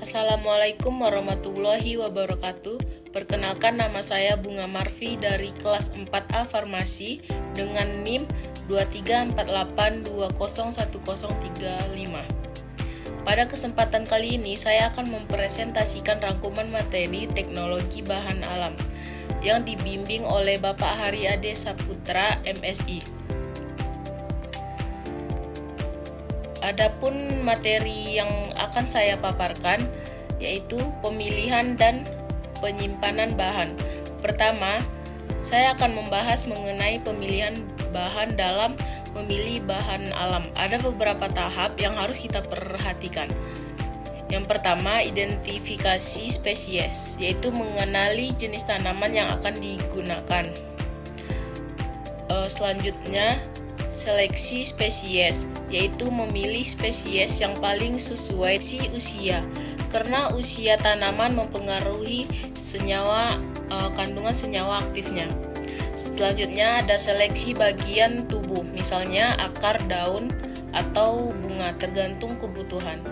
Assalamualaikum warahmatullahi wabarakatuh. Perkenalkan, nama saya Bunga Marfi dari kelas 4A Farmasi dengan NIM 2348201035. Pada kesempatan kali ini saya akan mempresentasikan rangkuman materi teknologi bahan alam yang dibimbing oleh Bapak Haryade Saputra, MSI. Adapun materi yang akan saya paparkan yaitu pemilihan dan penyimpanan bahan. Pertama, saya akan membahas mengenai pemilihan bahan dalam memilih bahan alam. Ada beberapa tahap yang harus kita perhatikan. Yang pertama, identifikasi spesies, yaitu mengenali jenis tanaman yang akan digunakan. Selanjutnya, seleksi spesies, yaitu memilih spesies yang paling sesuai usia, karena usia tanaman mempengaruhi kandungan senyawa aktifnya. Selanjutnya ada seleksi bagian tubuh, misalnya akar, daun, atau bunga, tergantung kebutuhan.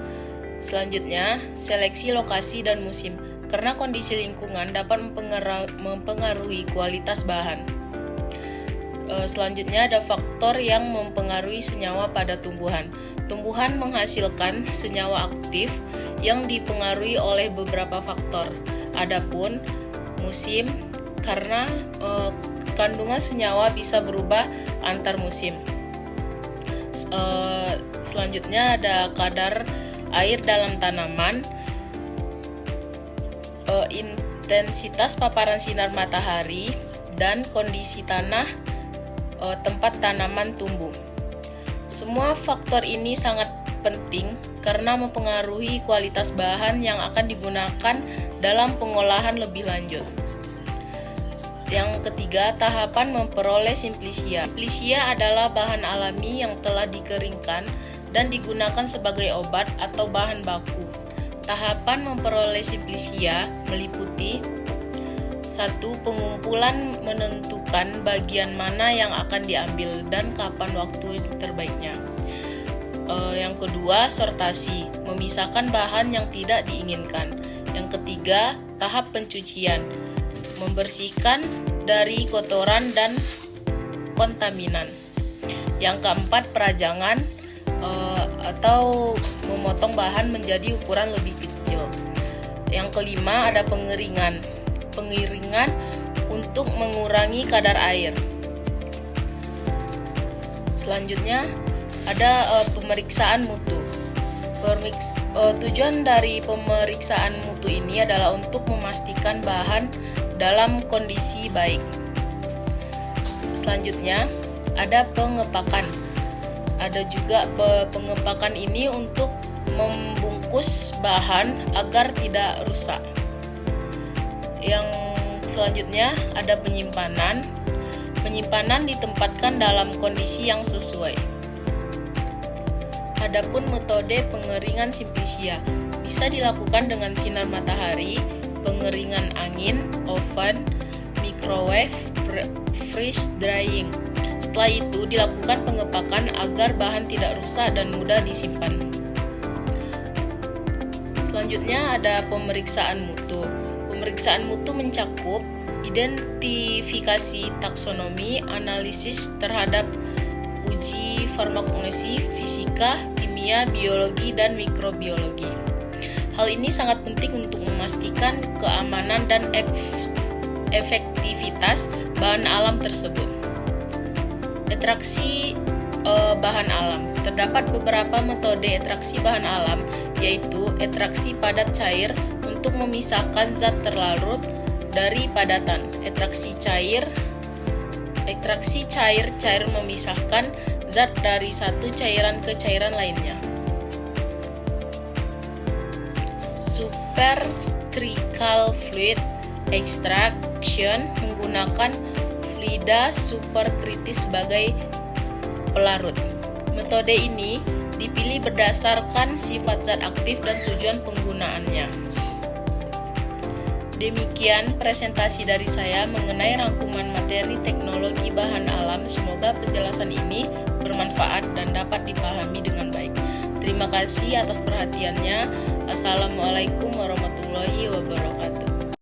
Selanjutnya, seleksi lokasi dan musim, karena kondisi lingkungan dapat mempengaruhi kualitas bahan. Selanjutnya ada faktor yang mempengaruhi senyawa pada tumbuhan. Tumbuhan menghasilkan senyawa aktif yang dipengaruhi oleh beberapa faktor. Adapun musim, karena kandungan senyawa bisa berubah antar musim. Selanjutnya ada kadar air dalam tanaman, intensitas paparan sinar matahari, dan kondisi tanah tempat tanaman tumbuh. Semua faktor ini sangat penting karena mempengaruhi kualitas bahan yang akan digunakan dalam pengolahan lebih lanjut. Yang ketiga, tahapan memperoleh simplicia. Simplicia adalah bahan alami yang telah dikeringkan dan digunakan sebagai obat atau bahan baku. Tahapan memperoleh simplicia meliputi 1. Pengumpulan, menentukan bagian mana yang akan diambil dan kapan waktu terbaiknya. Yang kedua, sortasi, memisahkan bahan yang tidak diinginkan. Yang ketiga, tahap pencucian, membersihkan dari kotoran dan kontaminan. Yang keempat, perajangan atau memotong bahan menjadi ukuran lebih kecil. Yang kelima, ada pengeringan untuk mengurangi kadar air. Selanjutnya ada pemeriksaan mutu. Tujuan dari pemeriksaan mutu ini adalah untuk memastikan bahan dalam kondisi baik. Selanjutnya ada pengepakan. Ada juga pengepakan ini untuk membungkus bahan agar tidak rusak. Yang selanjutnya ada penyimpanan. Penyimpanan ditempatkan dalam kondisi yang sesuai. Adapun metode pengeringan simplicia bisa dilakukan dengan sinar matahari, pengeringan angin, oven, microwave, freeze drying. Setelah itu dilakukan pengepakan agar bahan tidak rusak dan mudah disimpan. Selanjutnya ada pemeriksaan mutu. Pemeriksaan mutu mencakup identifikasi taksonomi, analisis terhadap uji farmakognose, fisika, kimia, biologi, dan mikrobiologi. Hal ini sangat penting untuk memastikan keamanan dan efektivitas bahan alam tersebut. Ekstraksi bahan alam. Terdapat beberapa metode ekstraksi bahan alam, yaitu ekstraksi padat cair untuk memisahkan zat terlarut dari padatan. Ekstraksi cair memisahkan zat dari satu cairan ke cairan lainnya. Supercritical fluid extraction menggunakan fluida superkritis sebagai pelarut. Metode ini dipilih berdasarkan sifat zat aktif dan tujuan penggunaannya. Demikian presentasi dari saya mengenai rangkuman materi teknologi bahan alam. Semoga penjelasan ini bermanfaat dan dapat dipahami dengan baik. Terima kasih atas perhatiannya. Assalamualaikum warahmatullahi wabarakatuh.